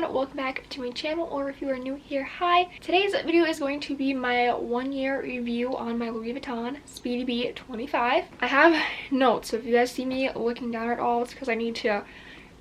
everyone, welcome back to my channel, or if you are new here, hi. Today's video is going to be my 1 year review on my Louis Vuitton Speedy B 25. I have notes, so if you guys see me looking down at all, it's because I need to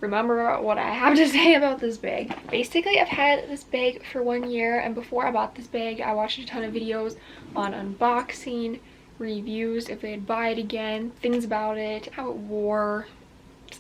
remember what I have to say about this bag. Basically, I've had this bag for 1 year, and before I bought this bag, I watched a ton of videos on unboxing, reviews, if they'd buy it again, things about it, how it wore,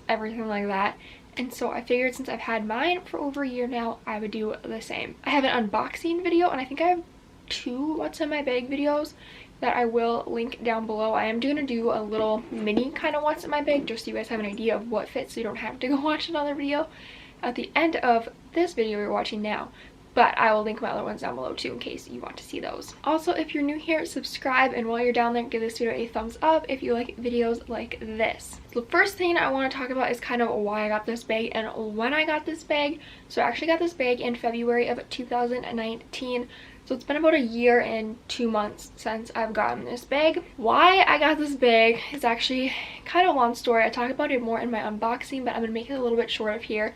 everything like that. And so I figured since I've had mine for over a year now, I would do the same. I have an unboxing video, and I think I have 2 what's in my bag videos that I will link down below. I am going to do a little mini kind of what's in my bag just so you guys have an idea of what fits, so you don't have to go watch another video at the end of this video you're watching now. But I will link my other ones down below too in case you want to see those. Also, if you're new here, subscribe, and while you're down there, give this video a thumbs up if you like videos like this. The first thing I want to talk about is kind of why I got this bag and when I got this bag. So I actually got this bag in February of 2019. So it's been about a year and 2 months since I've gotten this bag. Why I got this bag is actually kind of a long story. I talk about it more in my unboxing, but I'm going to make it a little bit short of here.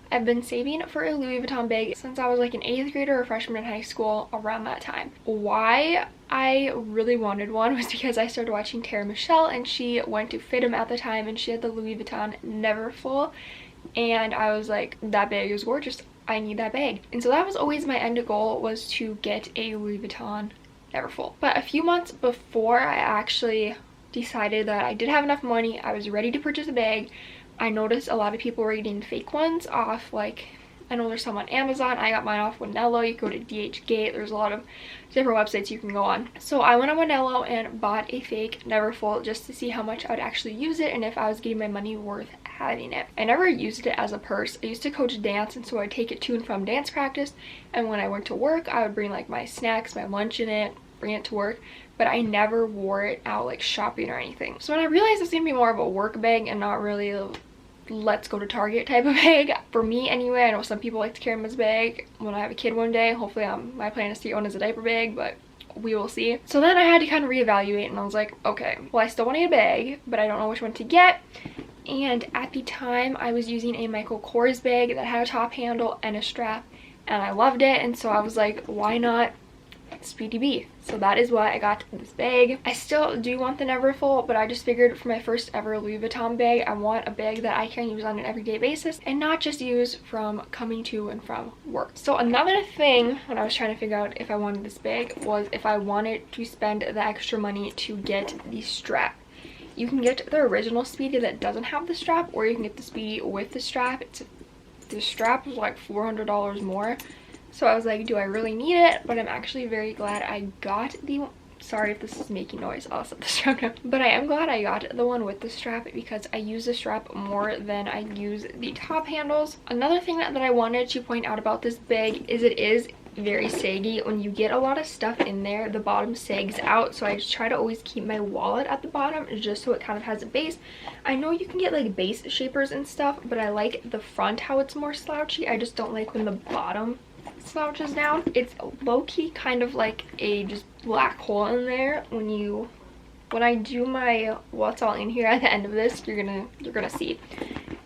I've been saving for a Louis Vuitton bag since I was like an 8th grader or freshman in high school, around that time. Why I really wanted one was because I started watching Tara Michelle, and she went to Fit 'em at the time, and she had the Louis Vuitton Neverfull, and I was like, that bag is gorgeous, I need that bag. And so that was always my end goal, was to get a Louis Vuitton Neverfull. But a few months before I actually decided that I did have enough money, I was ready to purchase a bag, I noticed a lot of people were getting fake ones off, like, I know there's some on Amazon. I got mine off Wanello. You can go to DHgate. There's a lot of different websites you can go on. So I went on Wanello and bought a fake Neverfull just to see how much I would actually use it and if I was getting my money worth having it. I never used it as a purse. I used to coach dance, and so I'd take it to and from dance practice, and when I went to work, I would bring like my snacks, my lunch in it, bring it to work, but I never wore it out like shopping or anything. So when I realized it's gonna be more of a work bag and not really a let's go to Target type of bag, for me anyway, I know some people like to carry them as a bag. When I have a kid one day, hopefully my plan is to get one as a diaper bag, but we will see. So then I had to kind of reevaluate, and I was like, okay, well, I still want to get a bag, but I don't know which one to get. And at the time, I was using a Michael Kors bag that had a top handle and a strap, and I loved it, and so I was like, why not Speedy B? So that is why I got this bag. I still do want the Neverfull, but I just figured for my first ever Louis Vuitton bag, I want a bag that I can use on an everyday basis and not just use from coming to and from work. So another thing when I was trying to figure out if I wanted this bag was if I wanted to spend the extra money to get the strap. You can get the original Speedy that doesn't have the strap, or you can get the Speedy with the strap. The strap was like $400 more. So I was like, do I really need it? But I'm actually very glad I got the, sorry if this is making noise, I'll set the strap down. But I am glad I got the one with the strap because I use the strap more than I use the top handles. Another thing that I wanted to point out about this bag is it is very saggy. When you get a lot of stuff in there, the bottom sags out, so I just try to always keep my wallet at the bottom just so it kind of has a base. I know you can get like base shapers and stuff, but I like the front how it's more slouchy. I just don't like when the bottom slouches down. It's low-key kind of like a just black hole in there. When I do my what's all in here at the end of this, you're gonna see.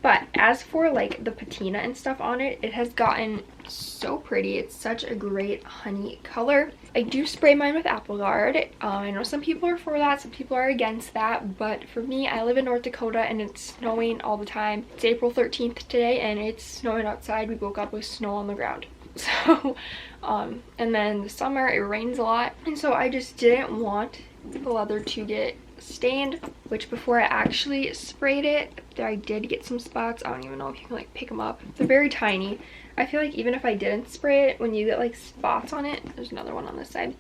But as for like the patina and stuff on it, it has gotten so pretty. It's such a great honey color. I do spray mine with Apple Guard. I know some people are for that, some people are against that, but for me, I live in North Dakota and it's snowing all the time. It's April 13th today and it's snowing outside. We woke up with snow on the ground. So and then the summer it rains a lot, and so I just didn't want the leather to get stained, which before I actually sprayed it, I did get some spots. I don't even know if you can like pick them up. They're very tiny. I feel like even if I didn't spray it, when you get like spots on it, there's another one on this side,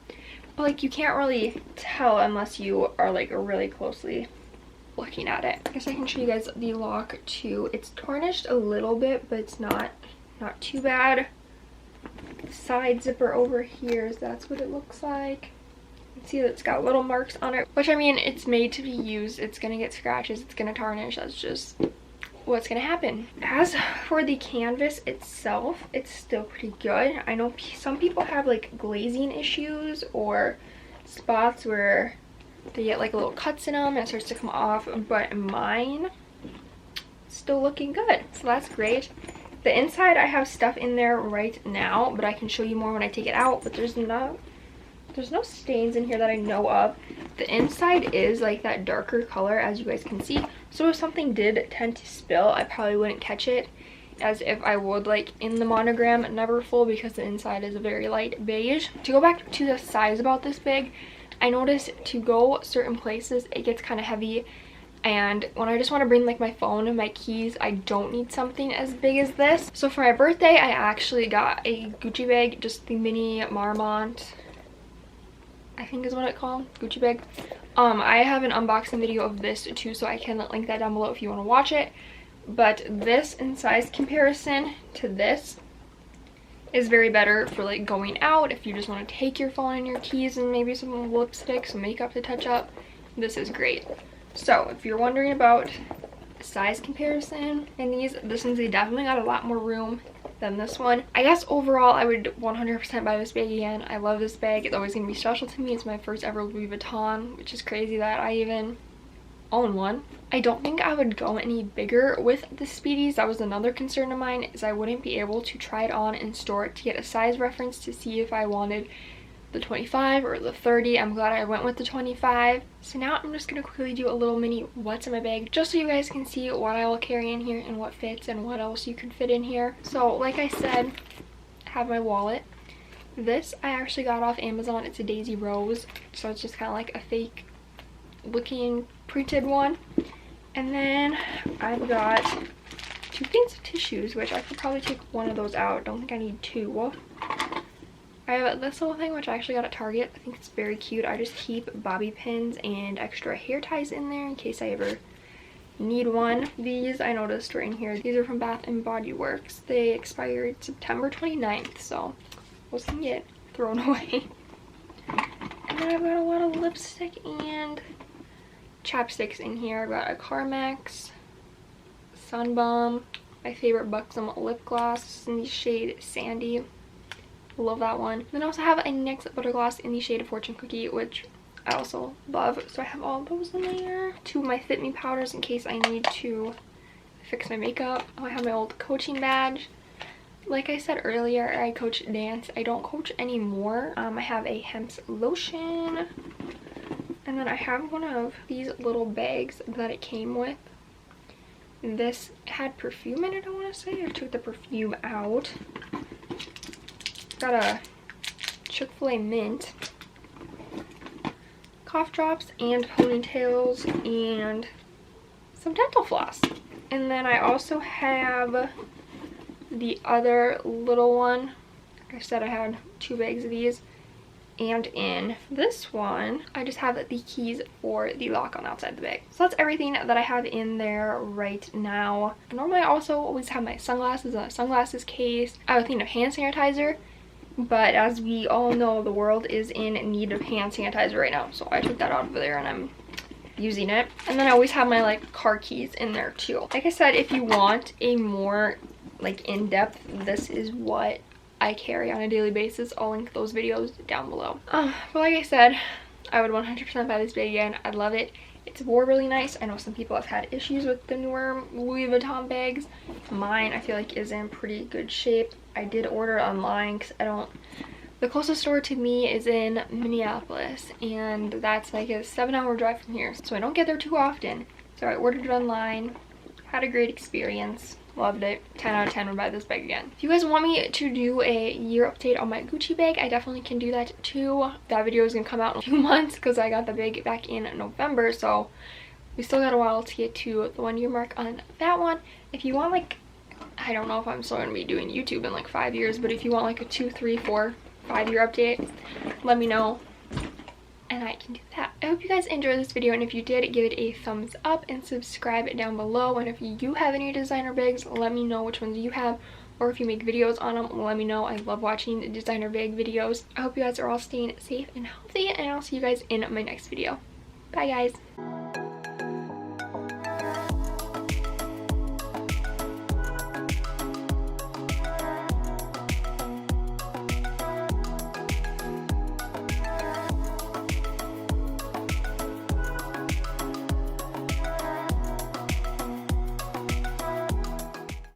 but like you can't really tell unless you are like really closely looking at it. I guess I can show you guys the lock too. It's tarnished a little bit, but it's not too bad. The side zipper over here, that's what it looks like. You can see that it's got little marks on it, which I mean, it's made to be used. It's gonna get scratches, it's gonna tarnish, that's just what's gonna happen. As for the canvas itself, it's still pretty good. I know some people have like glazing issues or spots where they get like little cuts in them and it starts to come off, but mine still looking good, so that's great. The inside, I have stuff in there right now, but I can show you more when I take it out. But there's no stains in here that I know of. The inside is like that darker color, as you guys can see. So if something did tend to spill, I probably wouldn't catch it as if I would like in the Monogram Neverfull, because the inside is a very light beige. To go back to the size about this bag, I noticed to go certain places it gets kind of heavy, and when I just want to bring like my phone and my keys, I don't need something as big as this. So for my birthday, I actually got a Gucci bag, just the mini Marmont, I think is what it's called, Gucci bag. I have an unboxing video of this too, so I can link that down below if you want to watch it. But this in size comparison to this is very better for like going out. If you just want to take your phone and your keys and maybe some lipstick, some makeup to touch up, this is great. So if you're wondering about size comparison in these, this one's definitely got a lot more room than this one. I guess overall I would 100% buy this bag again. I love this bag. It's always gonna be special to me. It's my first ever Louis Vuitton, which is crazy that I even own one. I don't think I would go any bigger with the Speedies. That was another concern of mine, is I wouldn't be able to try it on in store to get a size reference to see if I wanted the 25 or the 30. I'm glad I went with the 25. So now I'm just gonna quickly do a little mini what's in my bag, just so you guys can see what I will carry in here and what fits and what else you can fit in here. So like I said, I have my wallet. This I actually got off Amazon. It's a Daisy Rose, so it's just kind of like a fake looking printed one. And then I've got 2 things of tissues, which I could probably take one of those out. Don't think I need 2. I have this little thing, which I actually got at Target. I think it's very cute. I just keep bobby pins and extra hair ties in there in case I ever need one. These I noticed were in here. These are from Bath & Body Works. They expired September 29th, so those can get thrown away. And then I've got a lot of lipstick and chapsticks in here. I've got a Carmex, Sun Bum, my favorite Buxom lip gloss in the shade Sandy. Love that one. Then I also have a NYX butter gloss in the shade of Fortune Cookie, which I also love. So I have all those in there. 2 of my Fit Me powders in case I need to fix my makeup. Oh, I have my old coaching badge. Like I said earlier, I coach dance. I don't coach anymore. I have a hemp lotion. And then I have one of these little bags that it came with. This had perfume in it, I want to say. I took the perfume out. Got a Chick-fil-A mint, cough drops and ponytails, and some dental floss. And then I also have the other little one. Like I said, I had 2 bags of these. And in this one, I just have the keys for the lock on the outside of the bag. So that's everything that I have in there right now. Normally I also always have my sunglasses in a sunglasses case. I have a thing of hand sanitizer. But as we all know, the world is in need of hand sanitizer right now. So I took that out of there and I'm using it. And then I always have my like car keys in there too. Like I said, if you want a more like in-depth, this is what I carry on a daily basis. I'll link those videos down below. But like I said, I would 100% buy this bag again. I love it. It's really nice. I know some people have had issues with the newer Louis Vuitton bags. Mine I feel like is in pretty good shape. I did order it online because the closest store to me is in Minneapolis, and that's like a 7-hour drive from here, so I don't get there too often. So I ordered it online, had a great experience, loved it. 10 out of 10 would buy this bag again. If you guys want me to do a year update on my Gucci bag, I definitely can do that too. That video is gonna come out in a few months because I got the bag back in November, so we still got a while to get to the 1-year mark on that one. If you want, like, I don't know if I'm still gonna be doing YouTube in like 5 years, but if you want like a 2, 3, 4, 5-year update, let me know and I can do that. I hope you guys enjoyed this video, and if you did, give it a thumbs up and subscribe down below. And if you have any designer bags, let me know which ones you have, or if you make videos on them, let me know. I love watching designer bag videos. I hope you guys are all staying safe and healthy, and I'll see you guys in my next video. Bye guys.